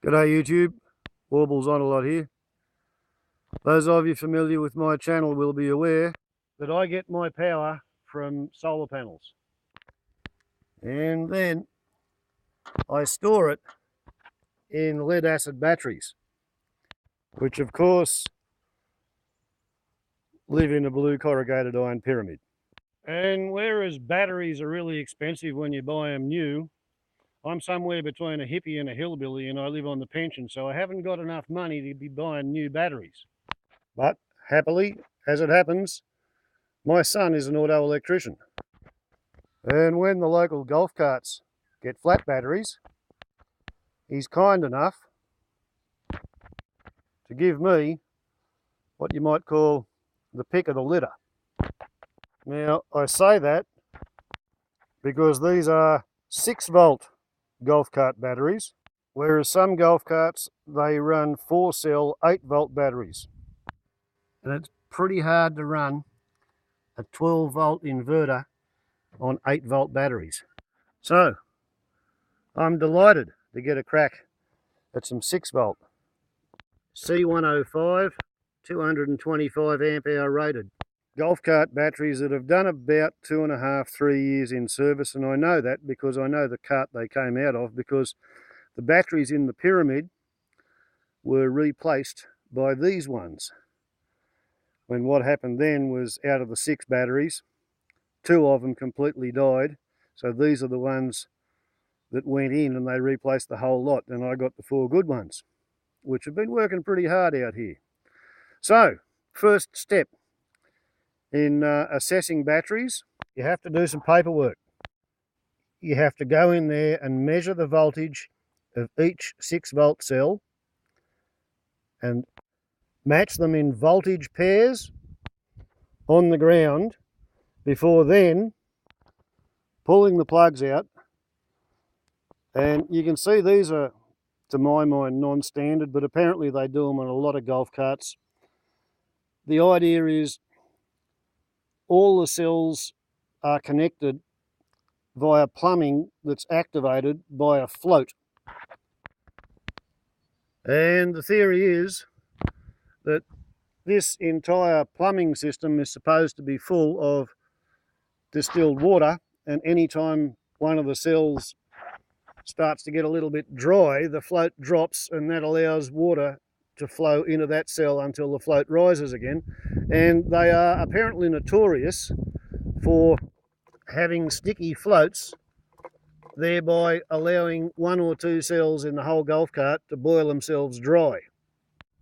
G'day YouTube, Warbles on a lot here. Those of you familiar with my channel will be aware that I get my power from solar panels. And then I store it in lead acid batteries, which of course live in a blue corrugated iron pyramid. And whereas batteries are really expensive when you buy them new, I'm somewhere between a hippie and a hillbilly and I live on the pension, so I haven't got enough money to be buying new batteries. But happily, as it happens, my son is an auto electrician. And when the local golf carts get flat batteries, he's kind enough to give me what you might call the pick of the litter. Now, I say that because these are 6-volt golf cart batteries, whereas some golf carts, they run 4-cell 8-volt batteries. And it's pretty hard to run a 12-volt inverter on 8-volt batteries. So, I'm delighted to get a crack at some 6-volt C105 225 amp hour rated golf cart batteries that have done about 2.5–3 years in service, and I know that because I know the cart they came out of, because the batteries in the pyramid were replaced by these ones. When what happened then was, out of the 6 batteries, 2 of them completely died, so these are the ones that went in and they replaced the whole lot, and I got the 4 good ones, which have been working pretty hard out here. So, first step in assessing batteries, you have to do some paperwork. You have to go in there and measure the voltage of each 6-volt cell and match them in voltage pairs on the ground before then pulling the plugs out. And you can see these are, to my mind, non-standard, but apparently they do them on a lot of golf carts. The idea is all the cells are connected via plumbing that's activated by a float. And the theory is that this entire plumbing system is supposed to be full of distilled water, and anytime one of the cells starts to get a little bit dry, the float drops, and that allows water to flow into that cell until the float rises again. And they are apparently notorious for having sticky floats, thereby allowing 1 or 2 cells in the whole golf cart to boil themselves dry.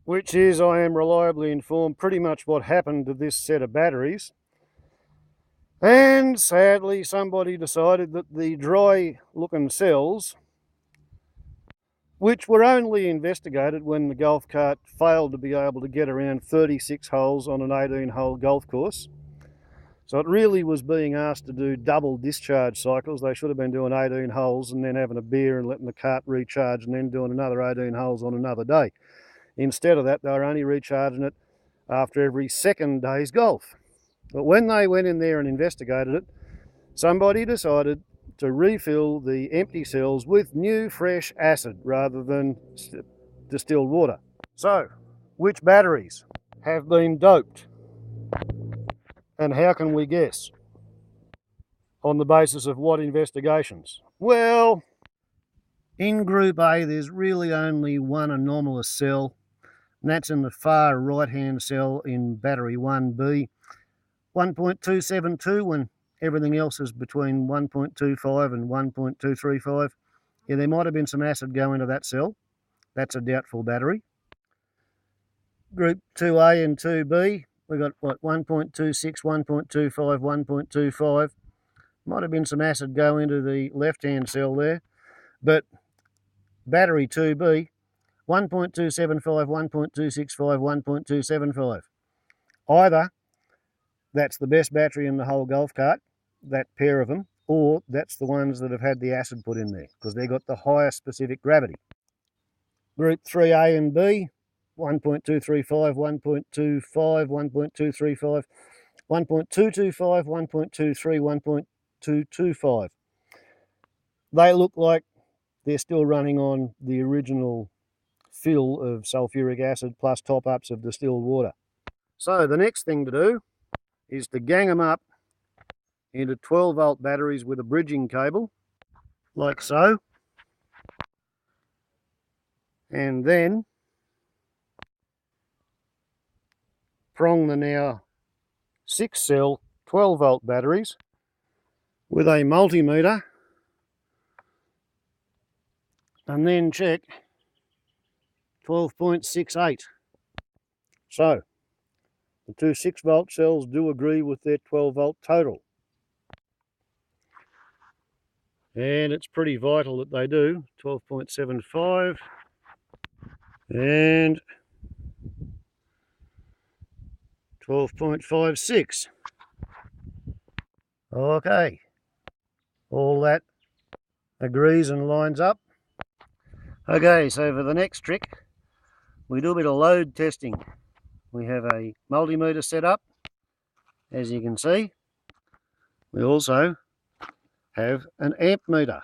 Which is, I am reliably informed, pretty much what happened to this set of batteries. And sadly, somebody decided that the dry looking cells, which were only investigated when the golf cart failed to be able to get around 36 holes on an 18-hole golf course. So it really was being asked to do double discharge cycles. They should have been doing 18 holes and then having a beer and letting the cart recharge and then doing another 18 holes on another day. Instead of that, they were only recharging it after every second day's golf. But when they went in there and investigated it, somebody decided to refill the empty cells with new fresh acid rather than distilled water. So, which batteries have been doped? And how can we guess? On the basis of what investigations? Well, in Group A, there's really only one anomalous cell, and that's in the far right-hand cell in battery 1B. 1.272 when everything else is between 1.25 and 1.235. Yeah, there might have been some acid go into that cell. That's a doubtful battery. Group 2A and 2B, we got what, 1.26, 1.25, 1.25. Might have been some acid go into the left-hand cell there. But battery 2B, 1.275, 1.265, 1.275. Either that's the best battery in the whole golf cart, that pair of them, or that's the ones that have had the acid put in there, because they've got the highest specific gravity. Group 3A and B, 1.235, 1.25, 1.235, 1.225, 1.23, 1.225. They look like they're still running on the original fill of sulfuric acid plus top-ups of distilled water. So the next thing to do is to gang them up into 12-volt batteries with a bridging cable, like so, and then prong the now 6-cell 12-volt batteries with a multimeter, and then check 12.68. So the two 6-volt cells do agree with their 12-volt total. And it's pretty vital that they do. 12.75 and 12.56. Okay, all that agrees and lines up. Okay, so for the next trick, we do a bit of load testing. We have a multimeter set up, as you can see. We also have an amp meter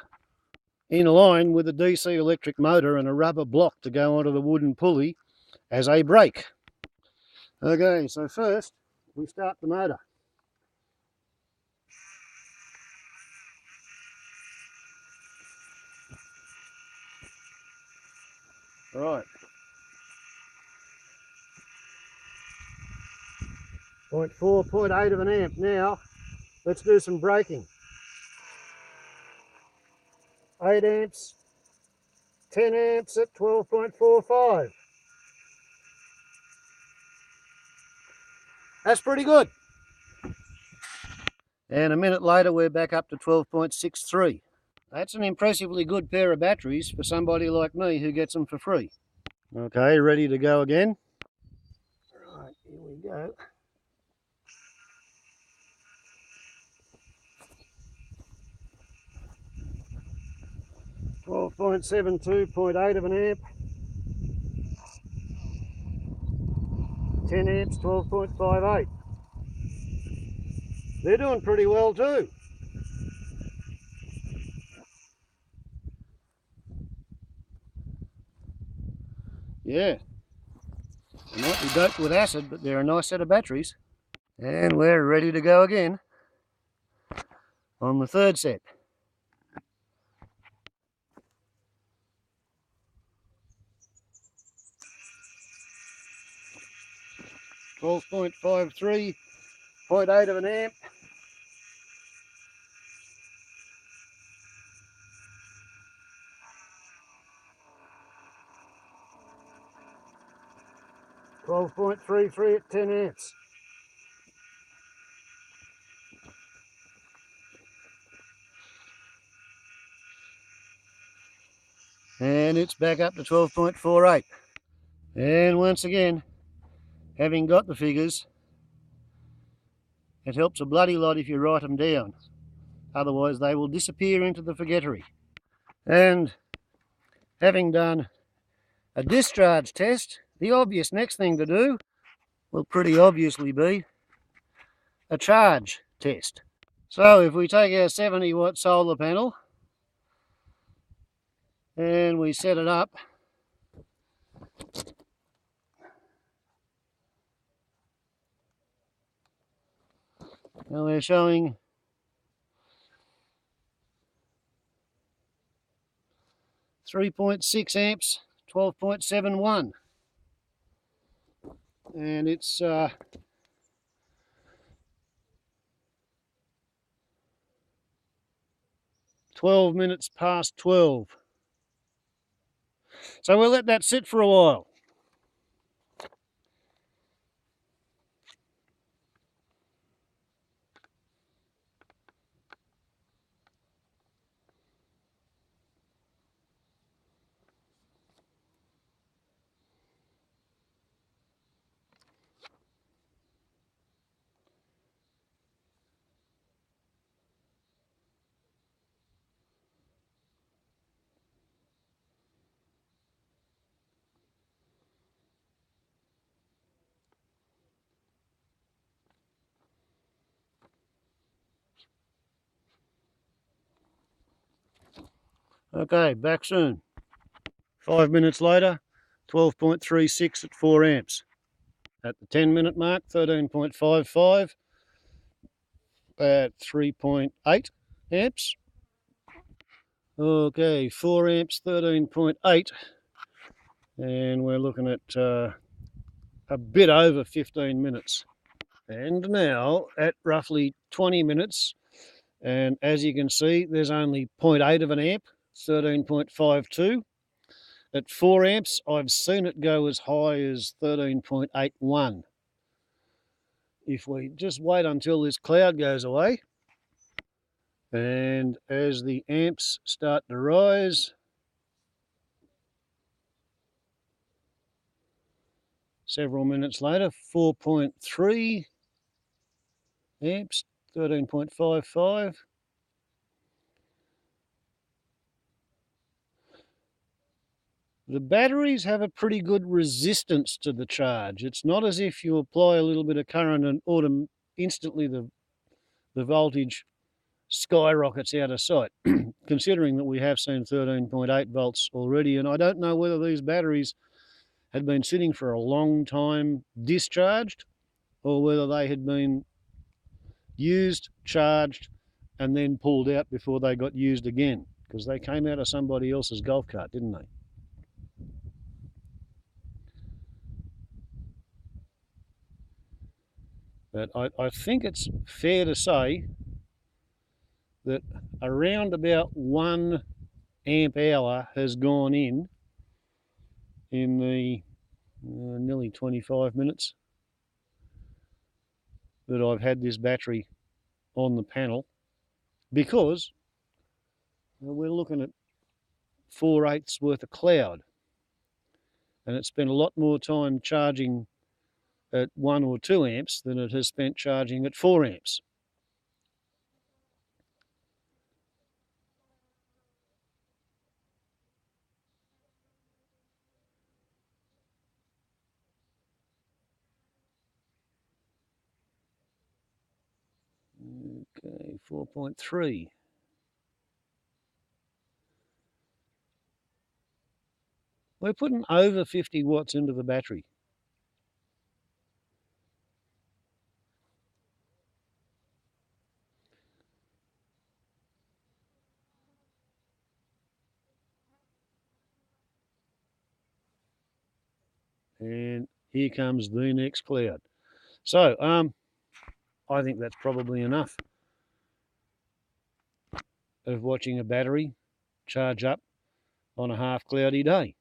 in line with a DC electric motor and a rubber block to go onto the wooden pulley as a brake. Okay, so first we start the motor. Right. 0.4, 0.8 of an amp. Now, let's do some braking. 8 amps, 10 amps at 12.45. That's pretty good. And a minute later, we're back up to 12.63. That's an impressively good pair of batteries for somebody like me who gets them for free. Okay, ready to go again. Right, here we go. .72, 0.8 of an amp. 10 amps, 12.58. They're doing pretty well too. Yeah, they might be doped with acid, but they're a nice set of batteries. And we're ready to go again on the third set. 12.53, 0.8 of an amp. .33 at 10 amps. And it's back up to 12.48. And once again, having got the figures, it helps a bloody lot if you write them down. Otherwise they will disappear into the forgettery. And having done a discharge test, the obvious next thing to do will pretty obviously be a charge test. So if we take our 70-watt solar panel and we set it up, and we're showing 3.6 amps, 12.71, and it's 12 minutes past 12. So we'll let that sit for a while. Okay, back soon. 5 minutes later, 12.36 at 4 amps. At the 10-minute mark, 13.55 at 3.8 amps. Okay, 4 amps, 13.8, and we're looking at a bit over 15 minutes. And now at roughly 20 minutes, and as you can see, there's only 0.8 of an amp, 13.52. At 4 amps, I've seen it go as high as 13.81. If we just wait until this cloud goes away, and as the amps start to rise, several minutes later, 4.3 amps, 13.55. The batteries have a pretty good resistance to the charge. It's not as if you apply a little bit of current and instantly the voltage skyrockets out of sight, considering that we have seen 13.8 volts already. And I don't know whether these batteries had been sitting for a long time discharged, or whether they had been used, charged, and then pulled out before they got used again, because they came out of somebody else's golf cart, didn't they? But I think it's fair to say that around about 1 amp hour has gone in the nearly 25 minutes that I've had this battery on the panel, because we're looking at 4/8 worth of cloud, and it spent a lot more time charging at 1 or 2 amps than it has spent charging at 4 amps. Okay, 4.3. We're putting over 50 watts into the battery. And here comes the next cloud. So I think that's probably enough of watching a battery charge up on a half cloudy day.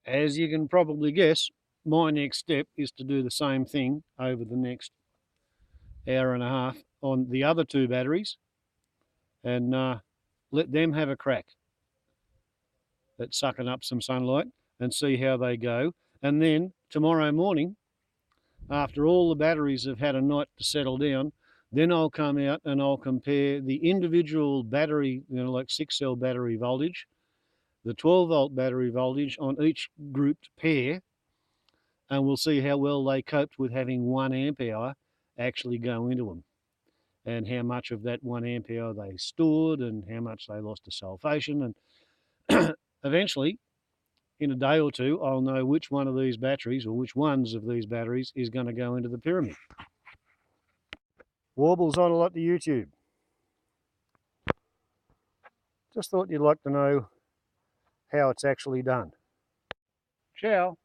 As you can probably guess, my next step is to do the same thing over the next hour and a half on the other 2 batteries, and let them have a crack at sucking up some sunlight and see how they go. And then tomorrow morning, after all the batteries have had a night to settle down, then I'll come out and I'll compare the individual battery, like 6-cell battery voltage, the 12-volt battery voltage on each grouped pair, and we'll see how well they coped with having 1 amp hour actually go into them, and how much of that 1 amp hour they stored, and how much they lost to sulfation. And eventually, in a day or 2, I'll know which one of these batteries, or which ones of these batteries, is going to go into the pyramid. Warbles on a lot to YouTube. Just thought you'd like to know how it's actually done. Ciao.